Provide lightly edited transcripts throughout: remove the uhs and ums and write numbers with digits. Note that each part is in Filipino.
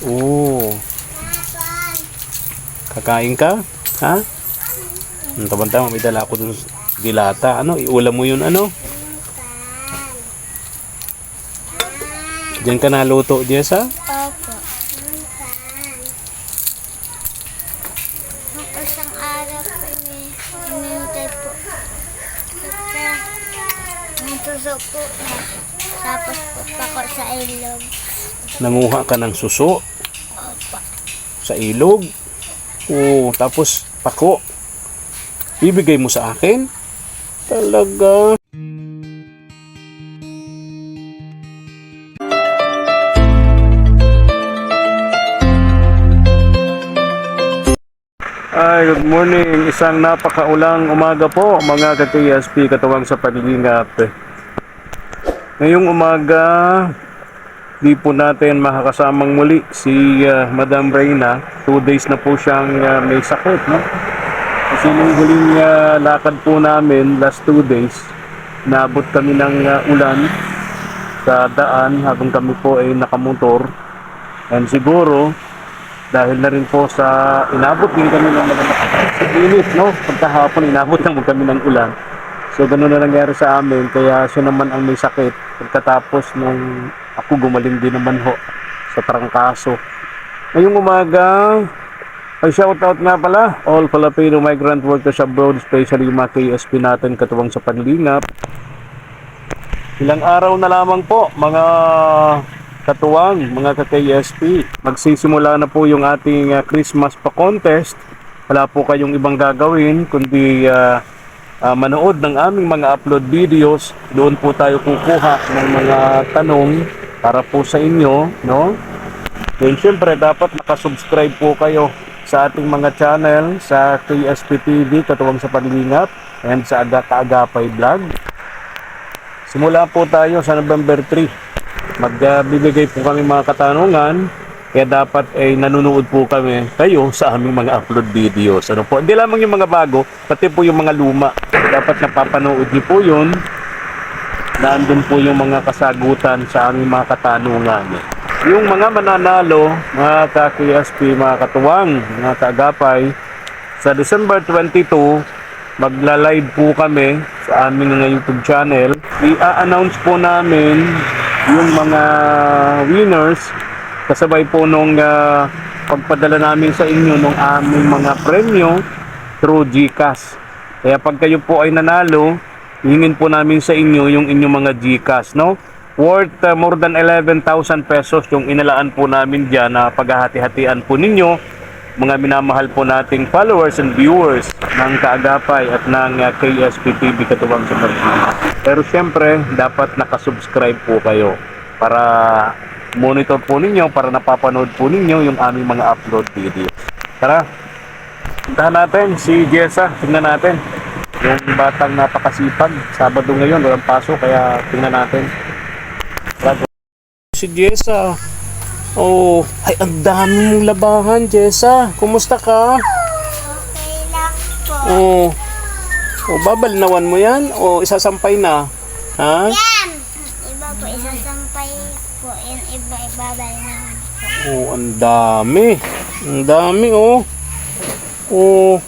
Oo. Kakain ka? Ha? Tabang-tama, may dala ako dun dilata. Ano? Iulam mo yun, ano? Diyan ka naluto, Jessa? Opo. Nung isang araw po, hinihintay po. Nung suso po na. Tapos po pako sa ilog. Nanguha ka ng suso Opo. sa ilog? Oo, tapos pako. Bibigay mo sa akin? Talaga? Ay, good morning. Isang napakaulang umaga po, mga ka-KSP, katuwang sa paglingap. Ngayong umaga, di po natin makakasamang muli si Madam Reyna. 2 days na po siyang may sakit, no? Kasi nung huling lakad po namin, last 2 days, naabot kami ng ulan sa daan habang kami po ay nakamotor. And siguro, dahil na rin po sa inabot din kami ng init, no? Pagkahapon, inabot naman kami ng ulan. So, ganun na nangyari sa amin. Kaya siya naman ang may sakit. Pagkatapos nung ako gumaling din naman ho sa trangkaso. Ngayong umaga, ay shoutout nga pala all Filipino migrant workers abroad, especially yung mga KSP natin katuwang sa panlingap. Ilang araw na lamang po, mga katuwang, mga ka-KSP, magsisimula na po yung ating Christmas pa-contest. Wala po kayong ibang gagawin kundi manood ng aming mga upload videos. Doon po tayo kukuha ng mga tanong para po sa inyo, no? Then syempre dapat nakasubscribe po kayo sa ating mga channel sa KSP TV katuwang sa Panlingap and sa Kaagapay Vlog. Simula po tayo sa November 3. Magbibigay po kami mga katanungan, kaya dapat ay nanonood po kami kayo sa aming mga upload videos. Ano po? Hindi lamang yung mga bago, pati po yung mga luma. Dapat napapanood niyo po yun. Nandun po yung mga kasagutan sa aming mga katanungan. Yung mga mananalo, mga ka-KSP, mga katuwang, mga kaagapay, sa December 22, magla-live po kami sa aming YouTube channel. I-announce po namin yung mga winners kasabay po nung pagpadala namin sa inyo nung aming mga premyo through GCash. Kaya pag kayo po ay nanalo, hingin po namin sa inyo yung inyong mga GCash, no? Worth more than 11,000 pesos yung inalaan po namin dyan na paghahati-hatian po ninyo, mga minamahal po nating followers and viewers ng Kaagapay at ng KSP TV katuwang sa Pagpili. Pero syempre, dapat nakasubscribe po kayo para monitor po ninyo, para napapanood po ninyo yung aming mga upload video. Tara, puntahan natin si Jessa, tingnan natin. Yung batang napakasipag, Sabado ngayon, walang pasok, kaya tingnan natin. Si Jessa. Oh, ay ang dami mong labahan, Jessa. Kumusta ka? Okay lang po. Oh. Oh, babalinawan mo 'yan o isasampay na? Ha? Yan! Iba po isasampay po. Yung iba ibabal naman po. Oh, ang dami. Ang dami, oh. Oh.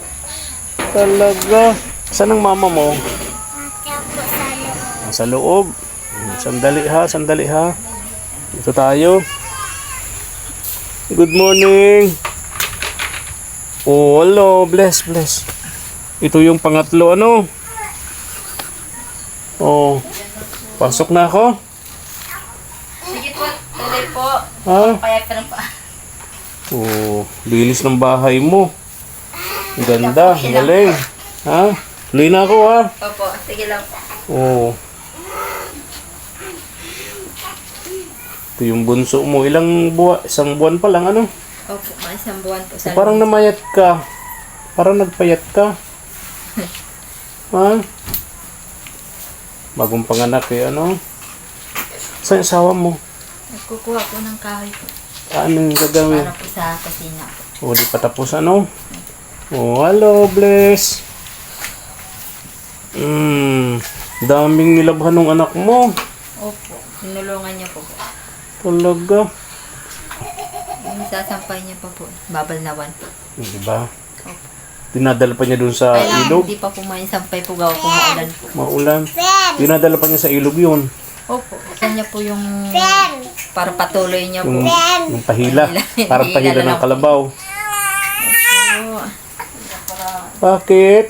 Talaga. Saan ang mama mo? Kaya po sa loob. Sa loob. Sandali ha, sandali ha. Dito tayo. Good morning. Oh, hello. Bless, bless. Ito yung pangatlo, ano? Oh. Pasok na ako? Sige po, tuloy po. Ha? Payag ka lang po. Oh, linis ng bahay mo. Ang ganda, ang galing. Ha? Tuloy na ako, ha? Opo, sige lang po. Oh. Ito yung bunso mo. Ilang buwan? Isang buwan pa lang, ano? Opo, mga isang buwan po sa Parang namayat ka. Parang nagpayat ka. Ha? Bagong panganak eh, ano? Saan yung asawa mo? Nagkukuha po ng kahoy po. Ano yung gagawin? Para po sa kusina po. O, di pa tapos, ano? Oh, hello, bless. Daming nilabhan ng anak mo. Opo, tinulungan niya po. Talaga. Yung isasampay niya pa po. Babalnawan po. Diba? Dinadala pa niya dun sa ilog. Hindi pa po may sampay po gawa kung maulan po. Maulan. Dinadala pa niya sa ilog yun. Opo. Kanya po yung Pen! para patuloy niya po. Yung pahila. Parang pahila Hihila na ng lang kalabaw. Opo. Bakit?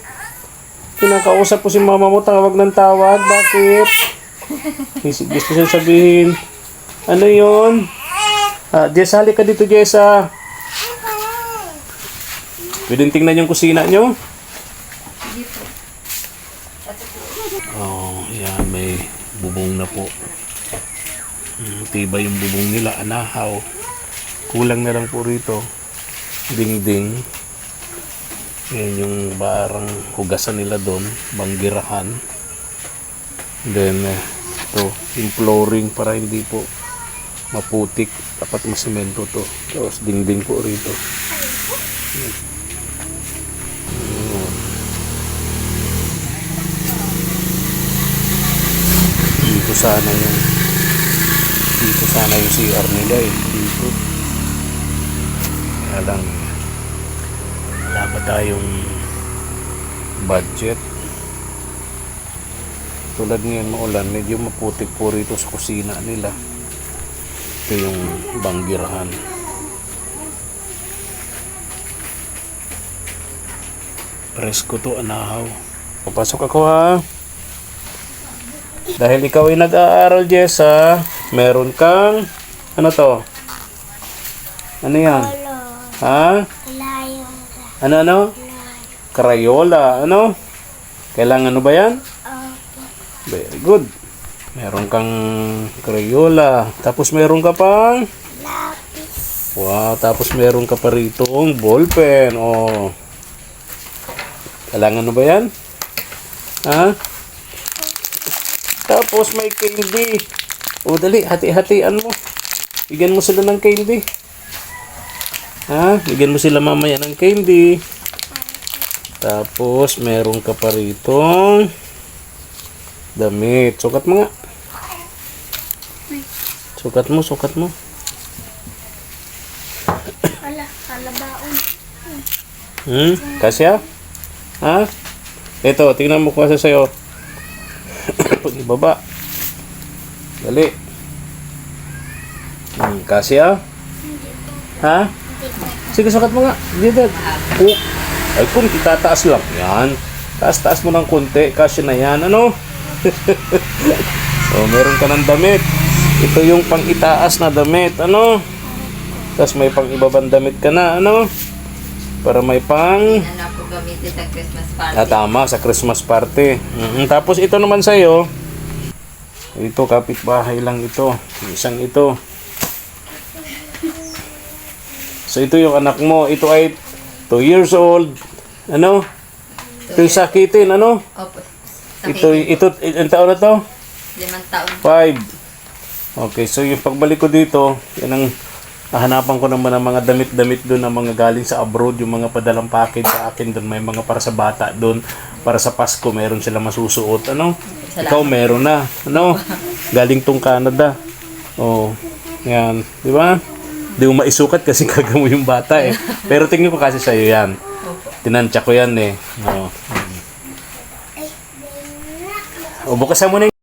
Kinakausap po si mama mo, tawag ng tawag. Bakit? Gusto siya sabihin. Ano yun? Jess, halik ka dito, Jessa. Pwedeng tingnan yung kusina nyo? Oh, yan. May bubong na po. Tiba yung bubong nila. Anahaw. Kulang na lang po rito. Dingding. Yan yung barang hugasan nila doon. Banggirahan. Then, ito. Yung flooring para hindi po maputik. Dapat masimento to. Tapos dingding po rito. Dito sana yung CR nila eh. Dito. Kaya lang, wala pa tayong budget. Tulad ngayon maulan, medyo maputik po rito sa kusina nila. Ito yung banggirahan. Presko to, anahaw. Papasok ako ha. Dahil ikaw ay nag-aaral, Jessa, meron kang, ano to? Ano yan? Lolo. Ha? Layo. Ano? Crayola. Ano? Kailangan ano ba yan? Opo. Very good. Meron kang Crayola. Tapos meron ka pang, Lapis. wow, tapos meron ka pa ritong ballpen. Oh. Kailangan ano ba yan? Ha? Tapos may candy. O dali, hati-hatian mo. Bigyan mo sila ng candy. Ha? Bigyan mo sila mamaya ng candy. Tapos meron ka pa rito damit. Sukat mo nga. Sukat mo. Wala, kalabaon. Kasya? Ha? Ito, tingnan mo kung kasi sa'yo. Pag-ibaba. Dali. Kasya? Ha? Sige, sukat mo nga. Dito. Oh. Ay, kung itataas lang. Yan. Taas-taas mo ng konti. Kasya na yan. Ano? So, meron ka ng damit. Ito yung pang-itaas na damit. Ano? Tapos may pang-ibabang damit ka na. Ano? Para may pang... Ano po gamitin sa Christmas party. Tama, sa Christmas party. Tapos ito naman sa'yo. Ito, kapitbahay lang ito. Isang ito. So, ito yung anak mo. Ito ay 2 years old. Ano? Ito yung sakitin. Ano? Opo. Ito, ilang taon na to? 5 taon. 5. Okay, so yung pagbalik ko dito, yan ang hahanapan ko naman ng mga damit-damit doon, ng mga galing sa abroad, yung mga padalang package sa akin doon. May mga para sa bata doon, para sa Pasko, meron sila masusuot. Ano? Salamat. Ikaw meron na. Ano? Galing tong Canada. Oh, yan. Di ba? Di mo maisukat kasi kagamo yung bata eh. Pero tingin ko kasi sa'yo yan. Opo. Tinansya ko yan eh. Oh. O, bukasan mo na yung...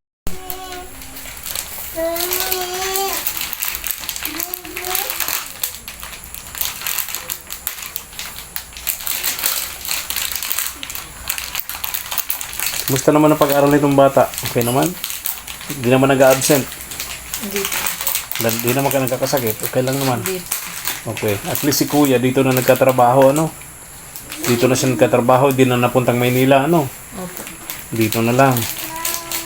Musta naman ang pag-aaral nitong bata? Okay naman? Hindi naman nag-absent? Hindi. Hindi naman ka nagkakasakit? Okay lang naman? Hindi. Okay. At least si Kuya dito na nagkatrabaho, ano? Dito na siya nagkatrabaho, di na napuntang Maynila, ano? Opo. Dito na lang.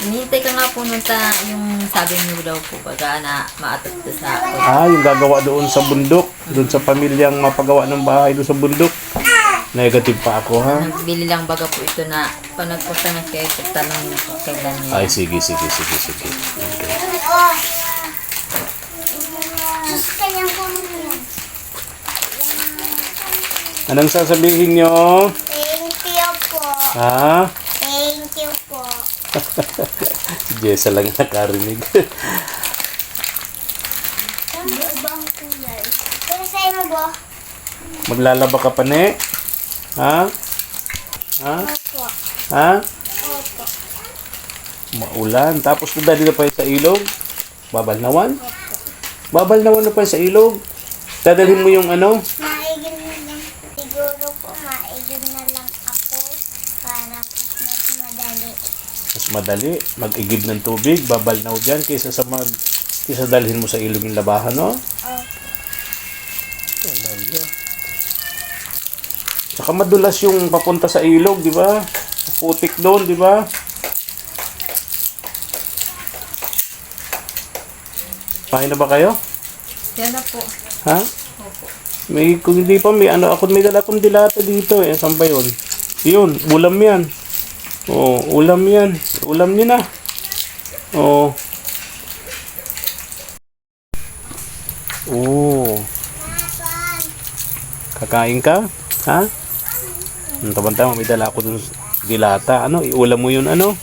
Hinihintay ka nga po nun sa yung sabi niyo daw po baga na maatot ko sa Yung gagawa doon sa bundok. Doon sa pamilyang mapagawa ng bahay doon sa bundok. Negative pa ako, ha? Nagbili lang baga po ito na pag nagpunta na kayo tanong niyo po kailan niya. Ay, sige. Okay. Diyos ka niyang pumulong. Anong sasabihin nyo? Thank you po. Ha? Thank you po. Si Jessa lang nakarinig. Ano bang Pero sa'yo mo ba? Maglalaba ka pa, ne? Ha? Ha? Opo. Ha? Opo. Maulan. Tapos dadali na pa yun sa ilog? Babalnawan? Babalnawan na pa yun sa ilog? Dadalhin mo yung ano? Maigil na lang. Siguro po, maigil na lang ako para mas madali. Mas madali. Mag-igib ng tubig. Babalnaw dyan kaysa kaysa dalhin mo sa ilog yung labahan, no? Opo. Talaga. Tsaka madulas yung papunta sa ilog, di ba? Putik doon, di ba? Kain na ba kayo? Yan na po. Ha? May, kung hindi pa, may dala akong dilata dito eh. Saan ba yun? Yun, ulam yan. Oo, ulam yan. Ulam niyo na. Oo. Oo. Kakain ka? Ha? Tama-tama, may dala ako dun dilata. Ano, iulam mo yun, ano?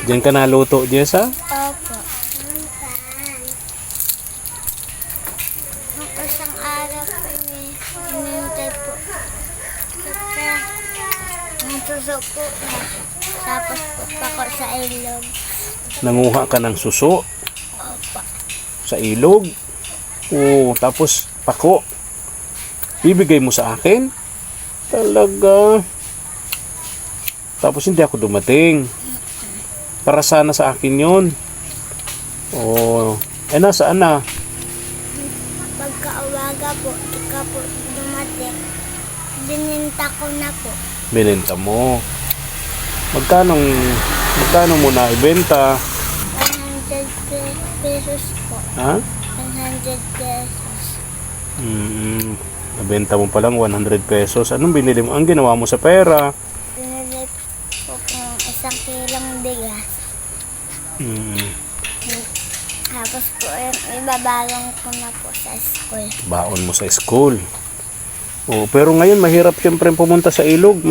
Diyan ka naluto, Jessa? Opo. Nung isang araw po, hinintay po. Natusok po na. Tapos po pako sa ilog. Nanguha ka ng suso Opo. sa ilog. Oo, tapos pako. Bibigay mo sa akin? Talaga. Tapos hindi ako dumating. Para sana sa akin yun. Oo. Eh, nasaan na? Pagkauwaga po, ika po dumating. Bininta ko na po. Binenta mo. Magkano mo na ibenta? 100 pesos po. Ha? 100 pesos. Nabenta mo pa lang 100 pesos. Anong binili mo? Ang ginawa mo sa pera? Binili po ng 1 kilong bigas. Tapos po, ibabalong ko na po sa school. Baon mo sa school. Oh, pero ngayon mahirap siyempre pumunta sa ilog,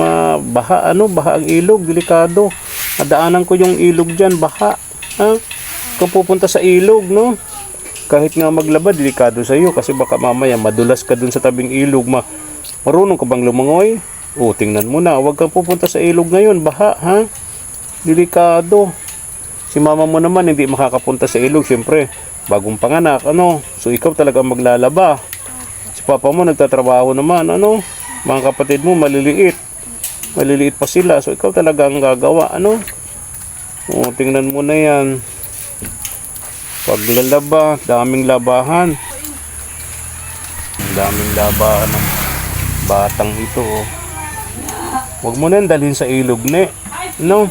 baha ang ilog, delikado. Nadaanan ko yung ilog diyan, baha. Ha? Kung pupunta sa ilog, no? Kahit nga maglaba, delikado sa iyo kasi baka mamaya madulas ka dun sa tabing ilog, marunong ka bang lumangoy? Oh, tingnan mo na, huwag kang pupunta sa ilog ngayon, baha, ha? Delikado. Si mama mo naman hindi makakapunta sa ilog, siyempre, bagong panganak, ano? So ikaw talaga maglalaba. Si papa mo nagtatrabaho naman, ano? Mga kapatid mo maliliit. Maliliit pa sila, so ikaw talaga ang gagawa, ano? Oh, tingnan mo na yan. Paglalaba, daming labahan. Ang daming labahan ng batang ito, oh. Huwag mo na yan dalhin sa ilog, ne. No?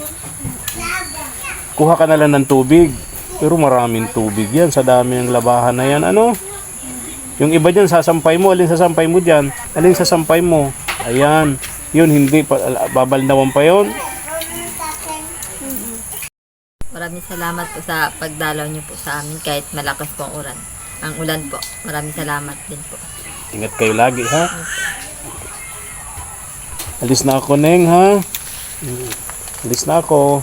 Kuha ka na lang ng tubig. Pero maraming tubig yan sa dami ng labahan na yan, ano? Yung iba dyan, sasampay mo. Alin sasampay mo dyan? Alin sasampay mo? Ayan. Yun, hindi. Babalnawan pa yun. Maraming salamat po sa pagdalaw niyo po sa amin kahit malakas po ang ulan. Ang ulan po. Maraming salamat din po. Ingat kayo lagi, ha? Alis na ako, Neng, ha? Alis na ako.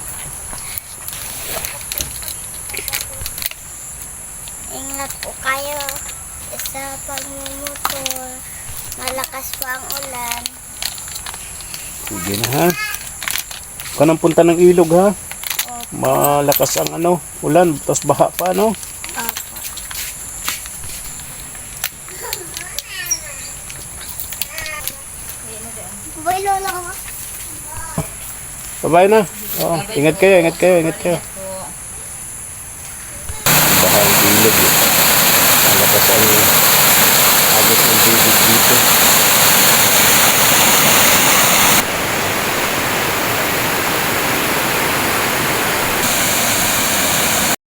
Ingat po kayo sa pagmumotor. Malakas pa ang ulan. Sige na, ha? Huwag ka nang punta ng ilog, ha? Malakas ang ulan, tapos baha pa, no? Opo. Boy, lola ko. Bye-bye na. Oo, ingat kayo, ingat kayo, ingat kayo. Baha ang ilog, eh. Malakas ang agos ng tubig dito.